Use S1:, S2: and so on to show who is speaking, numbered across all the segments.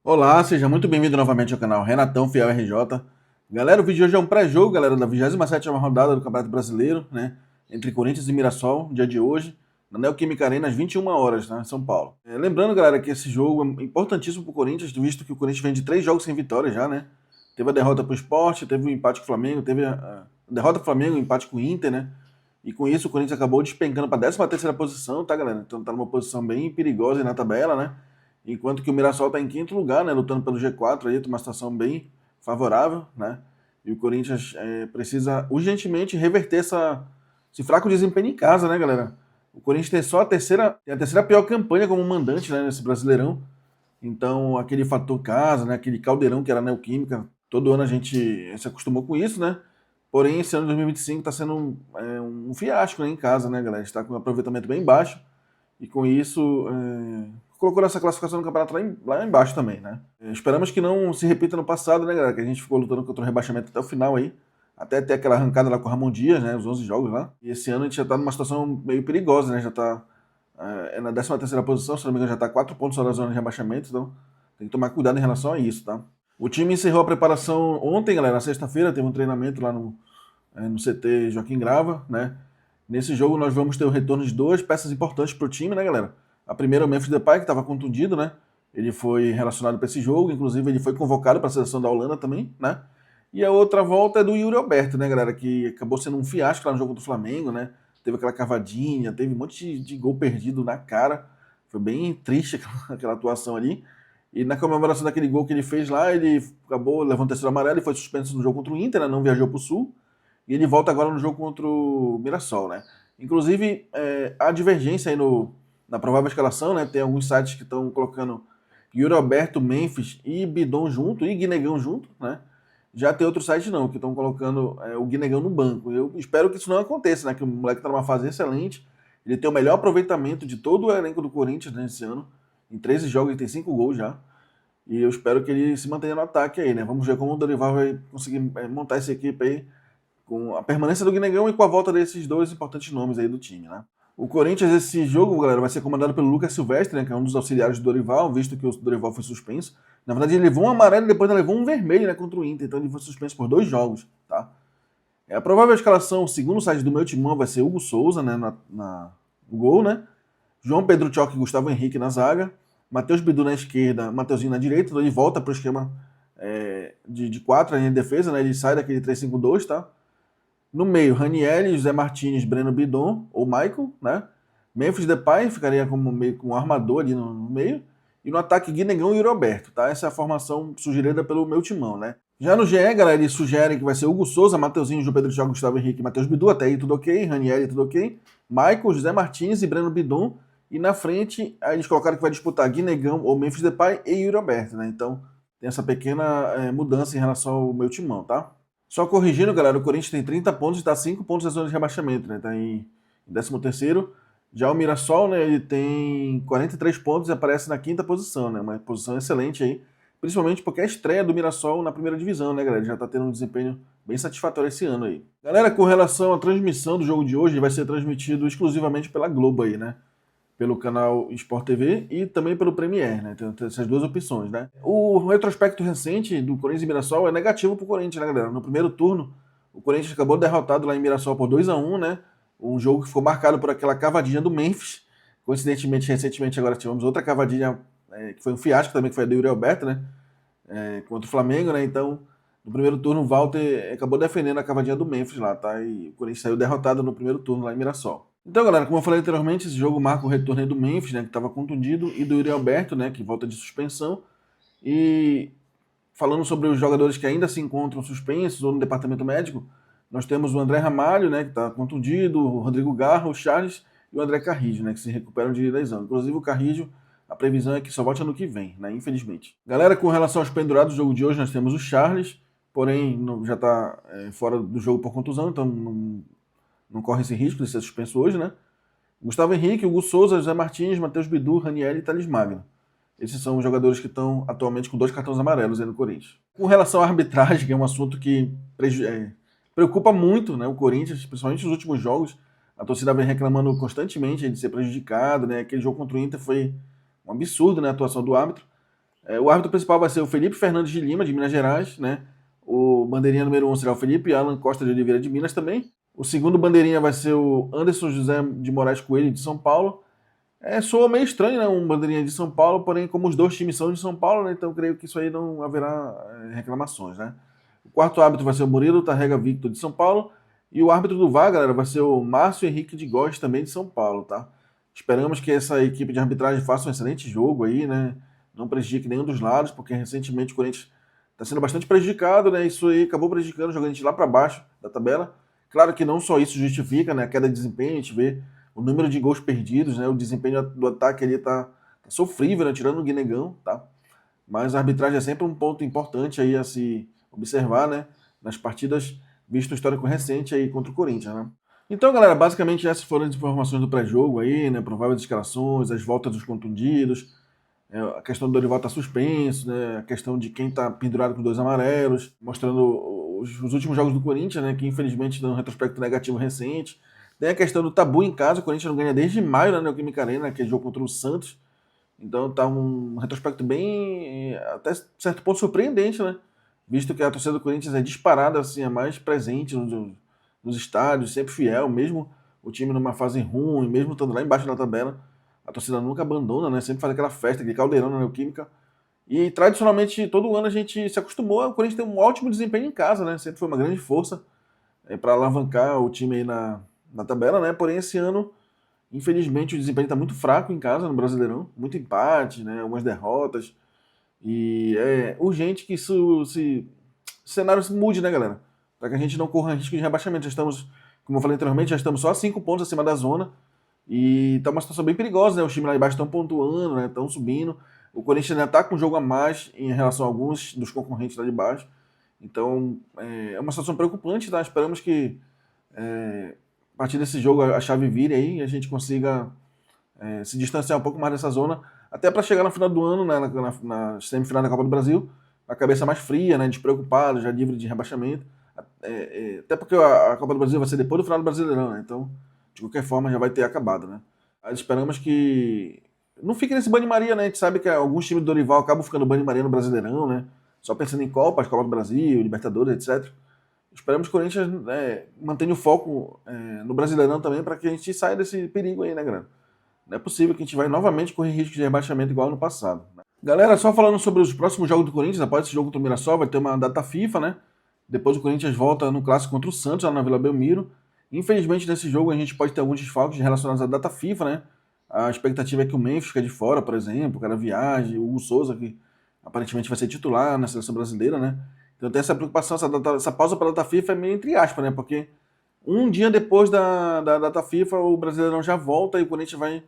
S1: Olá, seja muito bem-vindo novamente ao canal Renatão Fiel RJ. Galera, o vídeo de hoje é um pré-jogo, galera, da 27ª rodada do Campeonato Brasileiro, né? Entre Corinthians e Mirassol, dia de hoje, na Neoquímica Arena, às 21 horas, né, em São Paulo. Lembrando, galera, que esse jogo é importantíssimo pro Corinthians, visto que o Corinthians vem de 3 jogos sem vitória já, né? Teve a derrota pro Sport, teve o empate com o Flamengo, teve a derrota pro Flamengo, o empate com o Inter, né? E com isso o Corinthians acabou despencando para a 13ª posição, tá, galera? Então tá numa posição bem perigosa aí na tabela, né? Enquanto que o Mirassol está em quinto lugar, né? Lutando pelo G4 aí, tem uma situação bem favorável, né? E o Corinthians precisa urgentemente reverter esse fraco desempenho em casa, né, galera? O Corinthians tem só tem a terceira pior campanha como mandante, né, nesse Brasileirão. Então, aquele fator casa, né, aquele caldeirão que era a Neoquímica, todo ano a gente se acostumou com isso, né? Porém, esse ano de 2025 está sendo um fiasco, né, em casa, né, galera? A gente está com um aproveitamento bem baixo e com isso colocou nessa classificação do campeonato lá embaixo também, né? Esperamos que não se repita no passado, né, galera? Que a gente ficou lutando contra o rebaixamento até o final aí, até ter aquela arrancada lá com o Ramon Dias, né? Os 11 jogos lá. E esse ano a gente já tá numa situação meio perigosa, né? Já tá na 13ª posição, se não me engano, já tá 4 pontos só da zona de rebaixamento, então tem que tomar cuidado em relação a isso, tá? O time encerrou a preparação ontem, galera, na sexta-feira, teve um treinamento lá no CT Joaquim Grava, né? Nesse jogo nós vamos ter o retorno de duas peças importantes para o time, né, galera? A primeira é o Memphis Depay, que estava contundido, né? Ele foi relacionado para esse jogo, inclusive ele foi convocado para a seleção da Holanda também, né? E a outra volta é do Yuri Alberto, né, galera? Que acabou sendo um fiasco lá no jogo do Flamengo, né? Teve aquela cavadinha, teve um monte de gol perdido na cara. Foi bem triste aquela atuação ali. E na comemoração daquele gol que ele fez lá, ele acabou levando o terceiro amarelo e foi suspenso no jogo contra o Inter, né? Não viajou para o Sul. E ele volta agora no jogo contra o Mirassol, né? Inclusive, há divergência aí na provável escalação, né? Tem alguns sites que estão colocando Yuri Alberto, Memphis e Bidon junto, e Guinegão junto, né? Já tem outros sites não, que estão colocando o Guinegão no banco. Eu espero que isso não aconteça, né? Que o moleque tá numa fase excelente. Ele tem o melhor aproveitamento de todo o elenco do Corinthians nesse ano. Em 13 jogos ele tem 5 gols já. E eu espero que ele se mantenha no ataque aí, né? Vamos ver como o Dorival vai conseguir montar essa equipe aí com a permanência do Guinegão e com a volta desses dois importantes nomes aí do time, né? O Corinthians, esse jogo, galera, vai ser comandado pelo Lucas Silvestre, né, que é um dos auxiliares do Dorival, visto que o Dorival foi suspenso. Na verdade, ele levou um amarelo e depois ele levou um vermelho, né, contra o Inter, então ele foi suspenso por 2 jogos, tá? A provável escalação, segundo o site do meu timão, vai ser Hugo Souza, né, no gol, né? João Pedro Tchoque e Gustavo Henrique na zaga, Matheus Bidu na esquerda, Mateuzinho na direita, então ele volta para o esquema de 4 em defesa, né? Ele sai daquele 3-5-2, tá? No meio, Ranieri, José Martins, Breno Bidon, ou Michael, né? Memphis Depay ficaria como meio com um armador ali no meio. E no ataque, Guinegão e Yuri Alberto, tá? Essa é a formação sugerida pelo meu timão, né? Já no GE, galera, eles sugerem que vai ser Hugo Souza, Mateuzinho, João Pedro Thiago, Gustavo Henrique e Matheus Bidu, até aí tudo ok, Ranieri tudo ok. Michael, José Martins e Breno Bidon. E na frente, aí eles colocaram que vai disputar Guinegão ou Memphis Depay e Yuri Alberto, né? Então, tem essa pequena mudança em relação ao meu timão, tá? Só corrigindo, galera, o Corinthians tem 30 pontos e está 5 pontos da zona de rebaixamento, né? Está em 13º. Já o Mirassol, né, ele tem 43 pontos e aparece na 5ª posição, né? Uma posição excelente aí, principalmente porque é a estreia do Mirassol na primeira divisão, né, galera? Ele já está tendo um desempenho bem satisfatório esse ano aí. Galera, com relação à transmissão do jogo de hoje, ele vai ser transmitido exclusivamente pela Globo aí, né? Pelo canal Sport TV e também pelo Premier, né? Tem essas duas opções, né? O retrospecto recente do Corinthians e Mirassol é negativo pro Corinthians, né, galera? No primeiro turno, o Corinthians acabou derrotado lá em Mirassol por 2-1, né? Um jogo que ficou marcado por aquela cavadinha do Memphis. Coincidentemente, recentemente agora tivemos outra cavadinha que foi um fiasco também, que foi a do Yuri Alberto, né? Contra o Flamengo, né? Então, no primeiro turno, o Walter acabou defendendo a cavadinha do Memphis lá, tá? E o Corinthians saiu derrotado no primeiro turno lá em Mirassol. Então, galera, como eu falei anteriormente, esse jogo marca o retorno aí do Memphis, né, que estava contundido, e do Yuri Alberto, né, que volta de suspensão. E falando sobre os jogadores que ainda se encontram suspensos ou no departamento médico, nós temos o André Ramalho, né, que está contundido, o Rodrigo Garra, o Charles e o André Carrijo, né, que se recuperam de lesão. Inclusive o Carrijo, a previsão é que só volte ano que vem, né, infelizmente. Galera, com relação aos pendurados do jogo de hoje, nós temos o Charles, porém já está fora do jogo por contusão, então não corre esse risco de ser suspenso hoje, né? Gustavo Henrique, Hugo Souza, José Martins, Matheus Bidu, Ranieri e Thales Magno. Esses são os jogadores que estão atualmente com 2 cartões amarelos aí no Corinthians. Com relação à arbitragem, que é um assunto que preocupa muito, né, o Corinthians, principalmente nos últimos jogos, a torcida vem reclamando constantemente de ser prejudicado, né? Aquele jogo contra o Inter foi um absurdo, né, a atuação do árbitro. O árbitro principal vai ser o Felipe Fernandes de Lima, de Minas Gerais, né? O bandeirinha número 1 será o Felipe Alan Costa de Oliveira, de Minas também. O segundo bandeirinha vai ser o Anderson José de Moraes Coelho, de São Paulo. Soa meio estranho, né? Um bandeirinha de São Paulo, porém, como os dois times são de São Paulo, né? Então creio que isso aí não haverá reclamações, né? O quarto árbitro vai ser o Murilo Tarrega Victor, de São Paulo. E o árbitro do VAR, galera, vai ser o Márcio Henrique de Góes, também de São Paulo, tá? Esperamos que essa equipe de arbitragem faça um excelente jogo aí, né? Não prejudique nenhum dos lados, porque recentemente o Corinthians está sendo bastante prejudicado, né? Isso aí acabou prejudicando, jogando a gente lá para baixo da tabela. Claro que não só isso justifica, né? A queda de desempenho, a gente vê o número de gols perdidos, né? O desempenho do ataque ali tá sofrível, né? Tirando o Guinegão, tá? Mas a arbitragem é sempre um ponto importante aí a se observar, né? Nas partidas, visto o histórico recente aí contra o Corinthians, né? Então, galera, basicamente essas foram as informações do pré-jogo aí, né? Prováveis escalações, as voltas dos contundidos, a questão do Dorival tá suspenso, né? A questão de quem tá pendurado com 2 amarelos, mostrando os últimos jogos do Corinthians, né? Que infelizmente dão um retrospecto negativo recente. Tem a questão do tabu em casa, o Corinthians não ganha desde maio na Neoquímica Arena, que é jogo contra o Santos. Então tá um retrospecto bem, até certo ponto, surpreendente, né? Visto que a torcida do Corinthians é disparada, assim, é mais presente nos estádios, sempre fiel, mesmo o time numa fase ruim, mesmo estando lá embaixo da tabela, a torcida nunca abandona, né? Sempre faz aquela festa, aquele caldeirão na Neoquímica. E tradicionalmente, todo ano a gente se acostumou ao Corinthians ter um ótimo desempenho em casa, né? Sempre foi uma grande força para alavancar o time aí na tabela, né? Porém, esse ano, infelizmente, o desempenho está muito fraco em casa no Brasileirão, muito empate, né? Algumas derrotas. E é urgente que esse cenário se mude, né, galera? Para que a gente não corra risco de rebaixamento. Já estamos, como eu falei anteriormente, já estamos só a 5 pontos acima da zona. E tá uma situação bem perigosa, né? Os times lá embaixo estão pontuando, né? Estão subindo. O Corinthians ainda tá com um jogo a mais em relação a alguns dos concorrentes lá de baixo. Então, é uma situação preocupante, tá? Esperamos que a partir desse jogo a chave vire aí e a gente consiga se distanciar um pouco mais dessa zona, até para chegar no final do ano, né, na semifinal da Copa do Brasil, a cabeça mais fria, né, despreocupado, já livre de rebaixamento. Até porque a Copa do Brasil vai ser depois do final do Brasileirão, né, então, de qualquer forma, já vai ter acabado, né. Aí esperamos que não fique nesse banho-maria, né, a gente sabe que alguns times do Dorival acabam ficando banho-maria no Brasileirão, né, só pensando em Copas, Copa do Brasil, Libertadores, etc. Esperamos que o Corinthians mantenha o foco no Brasileirão também, para que a gente saia desse perigo aí, né, galera? Não é possível que a gente vai novamente correr risco de rebaixamento igual no passado, né? Galera, só falando sobre os próximos jogos do Corinthians, após esse jogo contra o Mirassol, vai ter uma data FIFA, né? Depois o Corinthians volta no clássico contra o Santos, lá na Vila Belmiro. Infelizmente, nesse jogo a gente pode ter alguns desfalques relacionados à data FIFA, né? A expectativa é que o Memphis fique de fora, por exemplo, o cara viaje, o Hugo Souza, que aparentemente vai ser titular na seleção brasileira, né? Então tem essa preocupação, essa pausa para a data FIFA é meio entre aspas, né? Porque um dia depois da data FIFA, o Brasileirão já volta e o Corinthians vai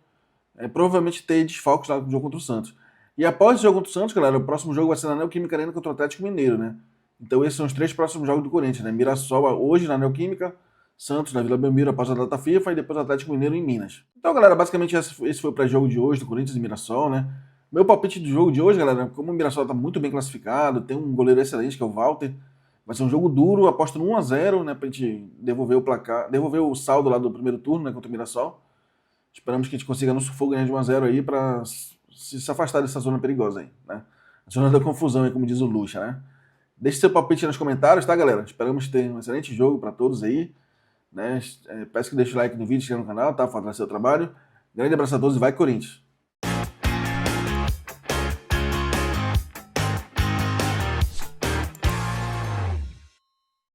S1: provavelmente ter desfalques lá no jogo contra o Santos. E após o jogo contra o Santos, galera, o próximo jogo vai ser na Neoquímica Arena contra o Atlético Mineiro, né? Então esses são os 3 próximos jogos do Corinthians, né? Mirassol hoje na Neoquímica, Santos na Vila Belmiro após a data FIFA e depois o Atlético Mineiro em Minas. Então, galera, basicamente esse foi o pré-jogo de hoje do Corinthians e Mirassol, né? Meu palpite do jogo de hoje, galera, como o Mirassol tá muito bem classificado, tem um goleiro excelente que é o Walter, vai ser um jogo duro, aposto no 1-0, né, pra gente devolver o placar, devolver o saldo lá do primeiro turno, né, contra o Mirassol. Esperamos que a gente consiga no sufoco ganhar de 1-0 aí para se afastar dessa zona perigosa aí, né? A zona da confusão aí, como diz o Lucha, né? Deixe seu palpite aí nos comentários, tá, galera? Esperamos ter um excelente jogo para todos aí, né? Peço que deixe o like no vídeo, se inscreva no canal, tá? Fortalecer o trabalho. Grande abraço a todos e vai Corinthians!